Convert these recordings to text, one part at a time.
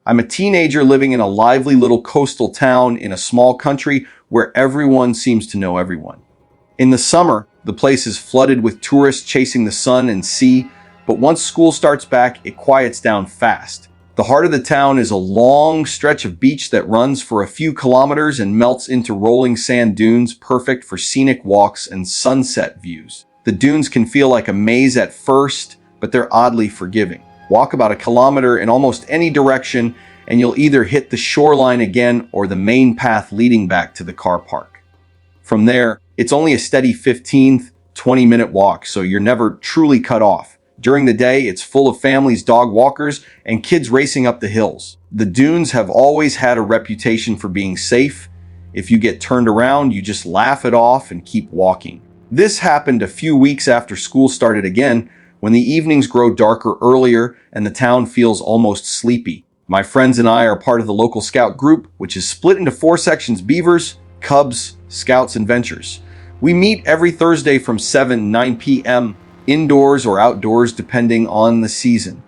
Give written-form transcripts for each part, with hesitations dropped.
I'm a teenager living in a lively little coastal town in a small country where everyone seems to know everyone. In the summer, the place is flooded with tourists chasing the sun and sea, but once school starts back, it quiets down fast. The heart of the town is a long stretch of beach that runs for a few kilometers and melts into rolling sand dunes, perfect for scenic walks and sunset views. The dunes can feel like a maze at first, but they're oddly forgiving. Walk about a kilometer in almost any direction, and you'll either hit the shoreline again or the main path leading back to the car park. From there, it's only a steady 20-minute walk, so you're never truly cut off. During the day, it's full of families, dog walkers, and kids racing up the hills. The dunes have always had a reputation for being safe. If you get turned around, you just laugh it off and keep walking. This happened a few weeks after school started again, when the evenings grow darker earlier and the town feels almost sleepy. My friends and I are part of the local scout group, which is split into 4 sections: Beavers, Cubs, Scouts, and Ventures. We meet every Thursday from 7-9 p.m., indoors or outdoors depending on the season.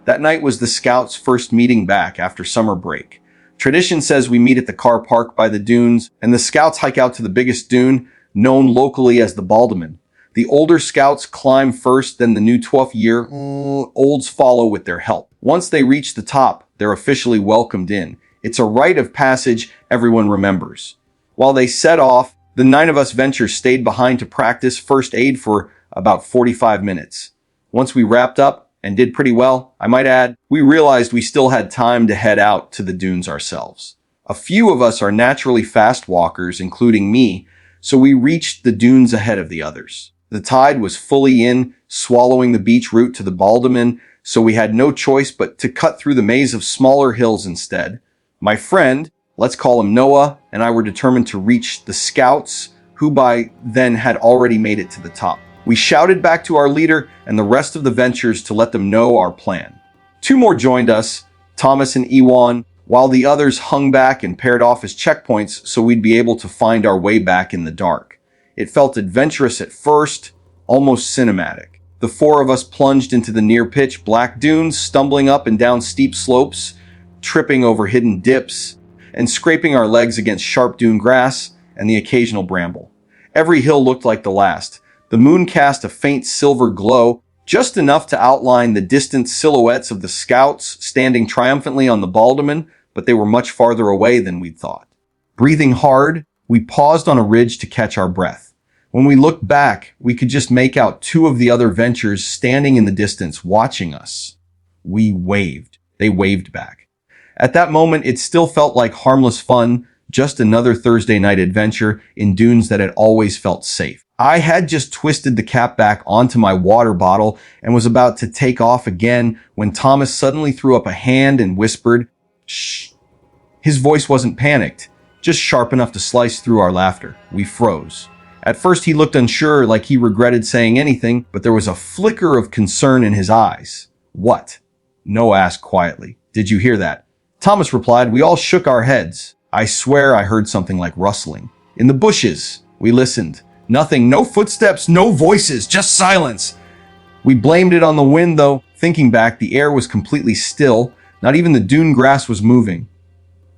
That night was the Scouts' first meeting back after summer break. Tradition says we meet at the car park by the dunes, and the Scouts hike out to the biggest dune, known locally as the Baldaman. The older Scouts climb first, then the new 12-year-olds follow with their help. Once they reach the top, they're officially welcomed in. It's a rite of passage everyone remembers. While they set off, the 9 of us Ventures stayed behind to practice first aid for about 45 minutes. Once we wrapped up, and did pretty well, I might add, we realized we still had time to head out to the dunes ourselves. A few of us are naturally fast walkers, including me, so we reached the dunes ahead of the others. The tide was fully in, swallowing the beach route to the Baldaman, so we had no choice but to cut through the maze of smaller hills instead. My friend, let's call him Noah, and I were determined to reach the Scouts, who by then had already made it to the top. We shouted back to our leader and the rest of the Ventures to let them know our plan. 2 more joined us, Thomas and Ewan, while the others hung back and paired off as checkpoints so we'd be able to find our way back in the dark. It felt adventurous at first, almost cinematic. The 4 of us plunged into the near-pitch black dunes, stumbling up and down steep slopes, tripping over hidden dips, and scraping our legs against sharp dune grass and the occasional bramble. Every hill looked like the last. The moon cast a faint silver glow, just enough to outline the distant silhouettes of the Scouts standing triumphantly on the Baldaman, but they were much farther away than we'd thought. Breathing hard, we paused on a ridge to catch our breath. When we looked back, we could just make out 2 of the other Ventures standing in the distance watching us. We waved. They waved back. At that moment, it still felt like harmless fun, just another Thursday night adventure in dunes that had always felt safe. I had just twisted the cap back onto my water bottle and was about to take off again when Thomas suddenly threw up a hand and whispered, "Shh." His voice wasn't panicked, just sharp enough to slice through our laughter. We froze. At first he looked unsure, like he regretted saying anything, but there was a flicker of concern in his eyes. "What?" Noah asked quietly. "Did you hear that?" Thomas replied. We all shook our heads. I swear I heard something like rustling. In the bushes. We listened. Nothing, no footsteps, no voices, just silence. We blamed it on the wind though. Thinking back, the air was completely still. Not even the dune grass was moving.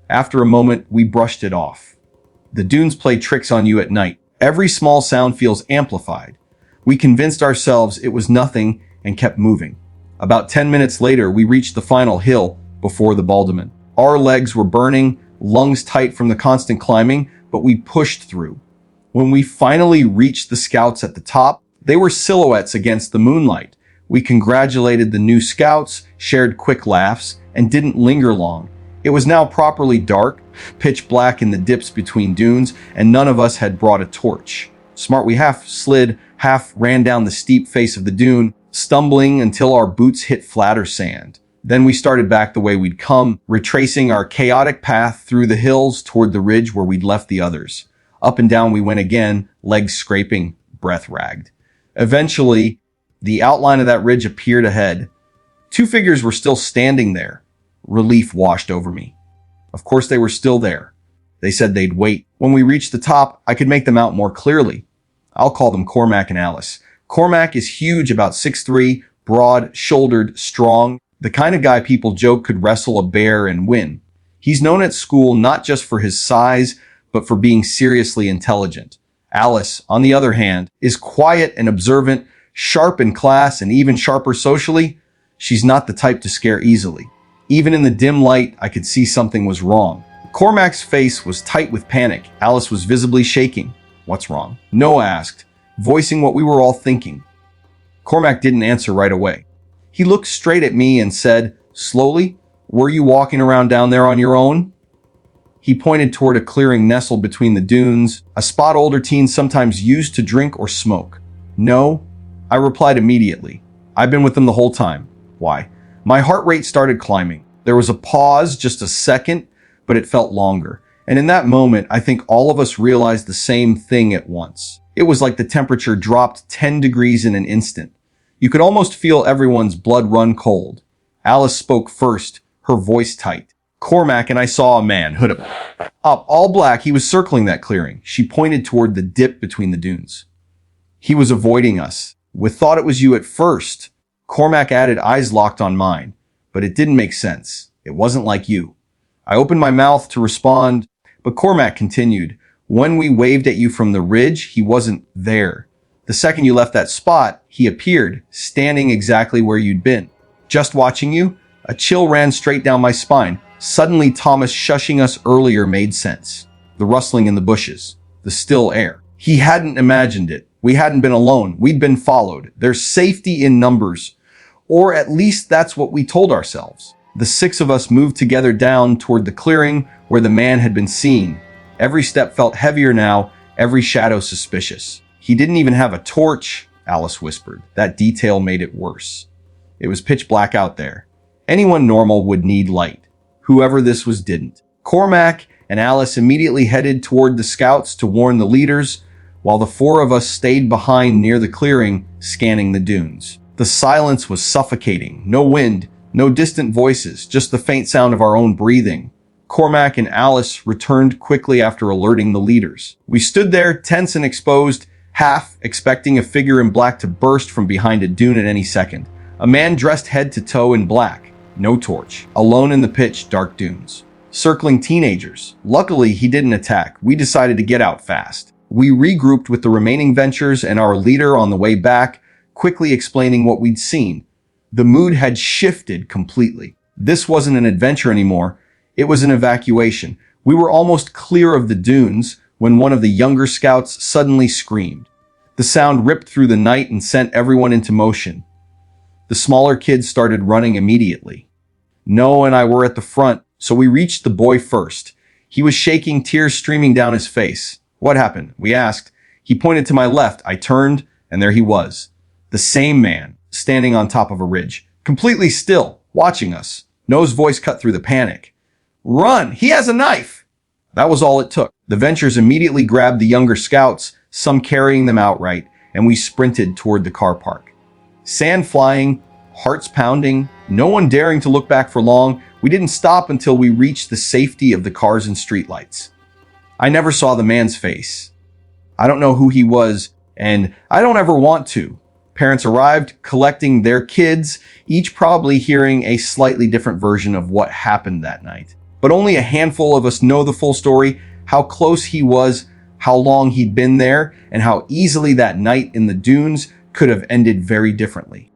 After a moment, we brushed it off. The dunes play tricks on you at night. Every small sound feels amplified. We convinced ourselves it was nothing and kept moving. About 10 minutes later, we reached the final hill before the Baldaman. Our legs were burning, lungs tight from the constant climbing, but we pushed through. When we finally reached the Scouts at the top, they were silhouettes against the moonlight. We congratulated the new Scouts, shared quick laughs, and didn't linger long. It was now properly dark, pitch black in the dips between dunes, and none of us had brought a torch. Smart, we half slid, half ran down the steep face of the dune, stumbling until our boots hit flatter sand. Then we started back the way we'd come, retracing our chaotic path through the hills toward the ridge where we'd left the others. Up and down we went again, legs scraping, breath ragged. Eventually, the outline of that ridge appeared ahead. 2 figures were still standing there. Relief washed over me. Of course they were still there. They said they'd wait. When we reached the top, I could make them out more clearly. I'll call them Cormac and Alice. Cormac is huge, about 6'3", broad-shouldered, strong. The kind of guy people joke could wrestle a bear and win. He's known at school not just for his size, but for being seriously intelligent. Alice, on the other hand, is quiet and observant, sharp in class, and even sharper socially. She's not the type to scare easily. Even in the dim light, I could see something was wrong. Cormac's face was tight with panic. Alice was visibly shaking. "What's wrong?" Noah asked, voicing what we were all thinking. Cormac didn't answer right away. He looked straight at me and said, slowly, "Were you walking around down there on your own?" He pointed toward a clearing nestled between the dunes, a spot older teens sometimes used to drink or smoke. "No," I replied immediately. "I've been with them the whole time." "Why?" My heart rate started climbing. There was a pause, just a second, but it felt longer. And in that moment, I think all of us realized the same thing at once. It was like the temperature dropped 10 degrees in an instant. You could almost feel everyone's blood run cold. Alice spoke first, her voice tight. "Cormac and I saw a man, hood up, all black. He was circling that clearing." She pointed toward the dip between the dunes. "He was avoiding us. We thought it was you at first." Cormac added, eyes locked on mine. "But it didn't make sense. It wasn't like you." I opened my mouth to respond, but Cormac continued, "When we waved at you from the ridge, he wasn't there. The second you left that spot, he appeared, standing exactly where you'd been. Just watching you." A chill ran straight down my spine. Suddenly, Thomas shushing us earlier made sense. The rustling in the bushes, the still air. He hadn't imagined it. We hadn't been alone. We'd been followed. There's safety in numbers. Or at least that's what we told ourselves. The six of us moved together down toward the clearing where the man had been seen. Every step felt heavier now, every shadow suspicious. "He didn't even have a torch," Alice whispered. That detail made it worse. It was pitch black out there. Anyone normal would need light. Whoever this was didn't. Cormac and Alice immediately headed toward the scouts to warn the leaders, while the four of us stayed behind near the clearing, scanning the dunes. The silence was suffocating. No wind, no distant voices, just the faint sound of our own breathing. Cormac and Alice returned quickly after alerting the leaders. We stood there, tense and exposed, half expecting a figure in black to burst from behind a dune at any second. A man dressed head to toe in black, no torch, alone in the pitch dark dunes. Circling teenagers. Luckily, he didn't attack. We decided to get out fast. We regrouped with the remaining ventures and our leader on the way back, quickly explaining what we'd seen. The mood had shifted completely. This wasn't an adventure anymore. It was an evacuation. We were almost clear of the dunes when one of the younger scouts suddenly screamed. The sound ripped through the night and sent everyone into motion. The smaller kids started running immediately. Noah and I were at the front, so we reached the boy first. He was shaking, tears streaming down his face. "What happened?" we asked. He pointed to my left. I turned, and there he was. The same man, standing on top of a ridge, completely still, watching us. Noah's voice cut through the panic. "Run! He has a knife!" That was all it took. The ventures immediately grabbed the younger scouts, some carrying them outright, and we sprinted toward the car park. Sand flying, hearts pounding, no one daring to look back for long. We didn't stop until we reached the safety of the cars and streetlights. I never saw the man's face. I don't know who he was, and I don't ever want to. Parents arrived, collecting their kids, each probably hearing a slightly different version of what happened that night. But only a handful of us know the full story, how close he was, how long he'd been there, and how easily that night in the dunes could have ended very differently.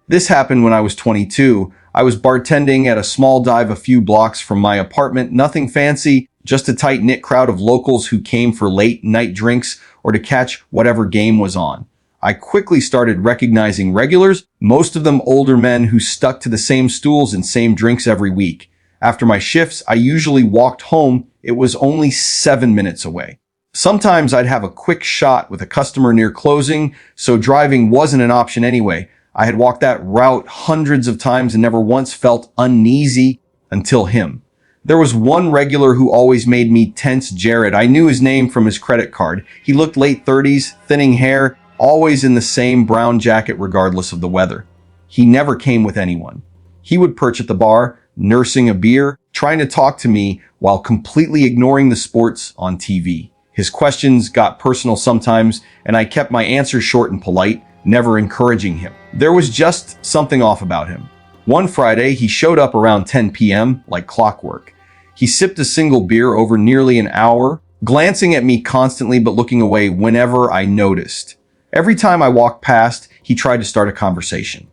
This happened when I was 22. I was bartending at a small dive a few blocks from my apartment, nothing fancy, just a tight-knit crowd of locals who came for late-night drinks or to catch whatever game was on. I quickly started recognizing regulars, most of them older men who stuck to the same stools and same drinks every week. After my shifts, I usually walked home. It was only 7 minutes away. Sometimes I'd have a quick shot with a customer near closing, so driving wasn't an option anyway. I had walked that route hundreds of times and never once felt uneasy until him. There was one regular who always made me tense. Jared. I knew his name from his credit card. He looked late 30s, thinning hair, always in the same brown jacket regardless of the weather. He never came with anyone. He would perch at the bar, nursing a beer, trying to talk to me while completely ignoring the sports on TV. His questions got personal sometimes, and I kept my answers short and polite. never encouraging him. There was just something off about him. One Friday, he showed up around 10 p.m. like clockwork. He sipped a single beer over nearly an hour, glancing at me constantly but looking away whenever I noticed. Every time I walked past, he tried to start a conversation.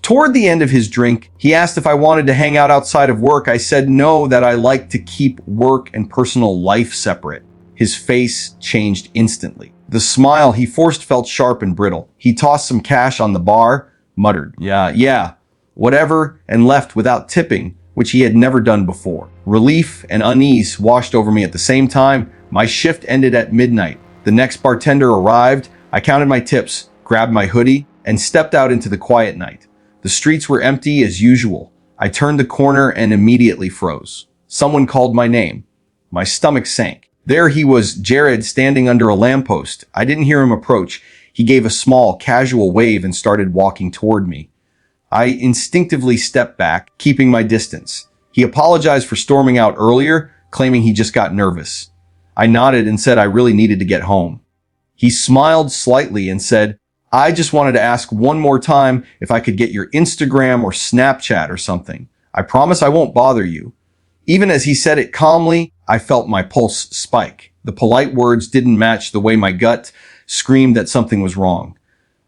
Toward the end of his drink, he asked if I wanted to hang out outside of work. I said no, that I like to keep work and personal life separate. His face changed instantly. The smile he forced felt sharp and brittle. He tossed some cash on the bar, muttered, yeah, whatever, and left without tipping, which he had never done before. Relief and unease washed over me at the same time. My shift ended at midnight. The next bartender arrived. I counted my tips, grabbed my hoodie, and stepped out into the quiet night. The streets were empty as usual. I turned the corner and immediately froze. Someone called my name. My stomach sank. There he was, Jared, standing under a lamppost. I didn't hear him approach. He gave a small, casual wave and started walking toward me. I instinctively stepped back, keeping my distance. He apologized for storming out earlier, claiming he just got nervous. I nodded and said I really needed to get home. He smiled slightly and said, I just wanted to ask one more time if I could get your Instagram or Snapchat or something. I promise I won't bother you. Even as he said it calmly, I felt my pulse spike. The polite words didn't match the way my gut screamed that something was wrong.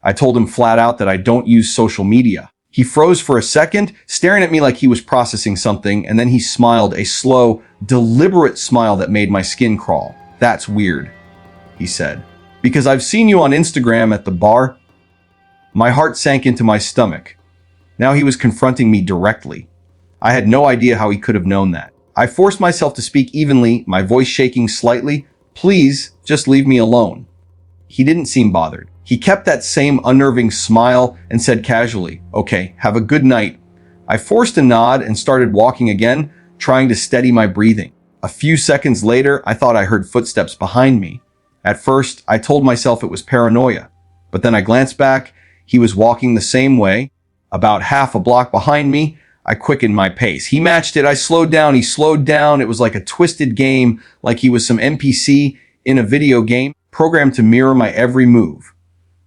I told him flat out that I don't use social media. He froze for a second, staring at me like he was processing something, and then he smiled, a slow, deliberate smile that made my skin crawl. That's weird, he said. Because I've seen you on Instagram at the bar. My heart sank into my stomach. Now he was confronting me directly. I had no idea how he could have known that. I forced myself to speak evenly, my voice shaking slightly. Please, just leave me alone. He didn't seem bothered. He kept that same unnerving smile and said casually, okay, have a good night. I forced a nod and started walking again, trying to steady my breathing. A few seconds later, I thought I heard footsteps behind me. At first, I told myself it was paranoia, but then I glanced back. He was walking the same way. About half a block behind me, I quickened my pace. He matched it. I slowed down. He slowed down. It was like a twisted game, like he was some NPC in a video game, programmed to mirror my every move.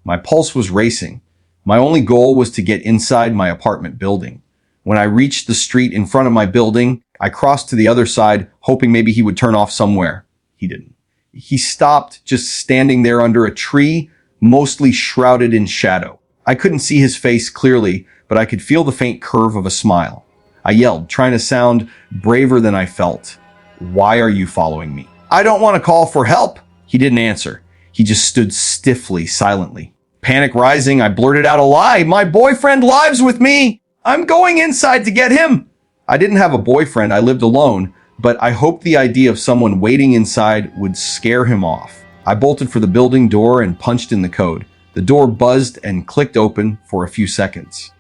My pulse was racing. My only goal was to get inside my apartment building. When I reached the street in front of my building, I crossed to the other side, hoping maybe he would turn off somewhere. He didn't. He stopped, just standing there under a tree, mostly shrouded in shadow. I couldn't see his face clearly, but I could feel the faint curve of a smile. I yelled, trying to sound braver than I felt. Why are you following me? I don't want to call for help. He didn't answer. He just stood stiffly, silently. Panic rising, I blurted out a lie. My boyfriend lives with me. I'm going inside to get him. I didn't have a boyfriend. I lived alone, but I hoped the idea of someone waiting inside would scare him off. I bolted for the building door and punched in the code. The door buzzed and clicked open for a few seconds.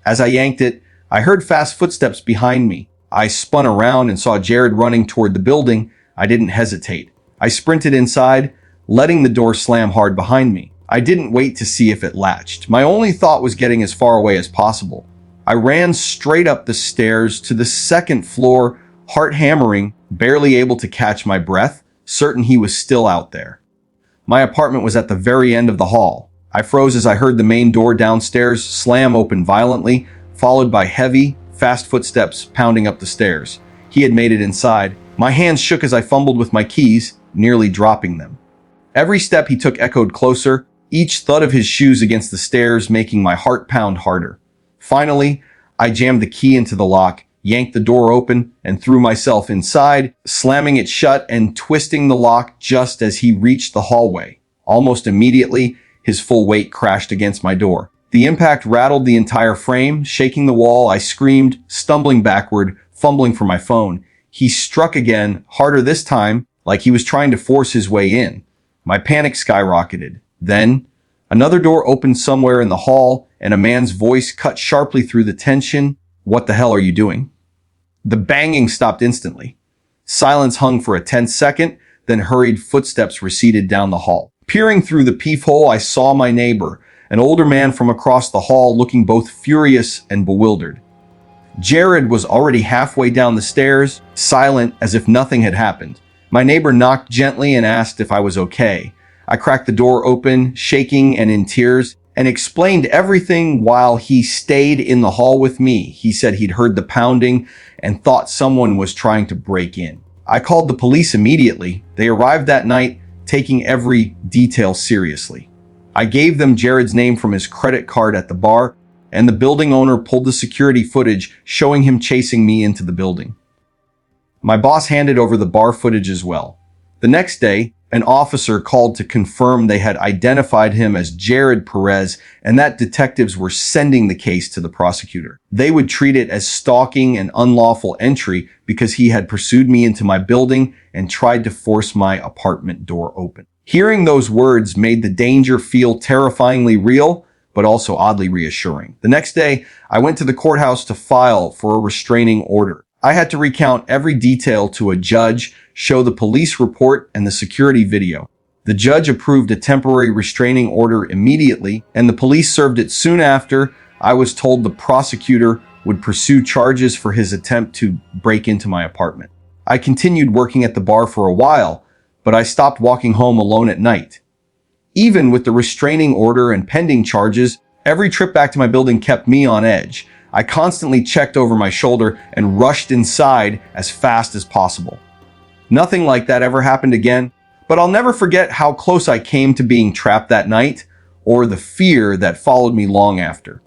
As I yanked it, I heard fast footsteps behind me. I spun around and saw Jared running toward the building. I didn't hesitate. I sprinted inside, letting the door slam hard behind me. I didn't wait to see if it latched. My only thought was getting as far away as possible. I ran straight up the stairs to the second floor, heart hammering, barely able to catch my breath, certain he was still out there. My apartment was at the very end of the hall. I froze as I heard the main door downstairs slam open violently, followed by heavy, fast footsteps pounding up the stairs. He had made it inside. My hands shook as I fumbled with my keys, nearly dropping them. Every step he took echoed closer, each thud of his shoes against the stairs making my heart pound harder. Finally, I jammed the key into the lock, yanked the door open, and threw myself inside, slamming it shut and twisting the lock just as he reached the hallway. Almost immediately, his full weight crashed against my door. The impact rattled the entire frame, shaking the wall. I screamed, stumbling backward, fumbling for my phone. He struck again, harder this time, like he was trying to force his way in. My panic skyrocketed. Then, another door opened somewhere in the hall, and a man's voice cut sharply through the tension. What the hell are you doing? The banging stopped instantly. Silence hung for a tense second, then hurried footsteps receded down the hall. Peering through the peephole, I saw my neighbor, an older man from across the hall, looking both furious and bewildered. Jared was already halfway down the stairs, silent as if nothing had happened. My neighbor knocked gently and asked if I was okay. I cracked the door open, shaking and in tears. and explained everything while he stayed in the hall with me. He said he'd heard the pounding and thought someone was trying to break in. I called the police immediately. They arrived that night, taking every detail seriously. I gave them Jared's name from his credit card at the bar, and the building owner pulled the security footage showing him chasing me into the building. My boss handed over the bar footage as well. The next day, an officer called to confirm they had identified him as Jared Perez and that detectives were sending the case to the prosecutor. They would treat it as stalking and unlawful entry because he had pursued me into my building and tried to force my apartment door open. Hearing those words made the danger feel terrifyingly real, but also oddly reassuring. The next day, I went to the courthouse to file for a restraining order. I had to recount every detail to a judge, show the police report and the security video. The judge approved a temporary restraining order immediately, and the police served it soon after. I was told the prosecutor would pursue charges for his attempt to break into my apartment. I continued working at the bar for a while, but I stopped walking home alone at night. Even with the restraining order and pending charges, every trip back to my building kept me on edge. I constantly checked over my shoulder and rushed inside as fast as possible. Nothing like that ever happened again, but I'll never forget how close I came to being trapped that night, or the fear that followed me long after.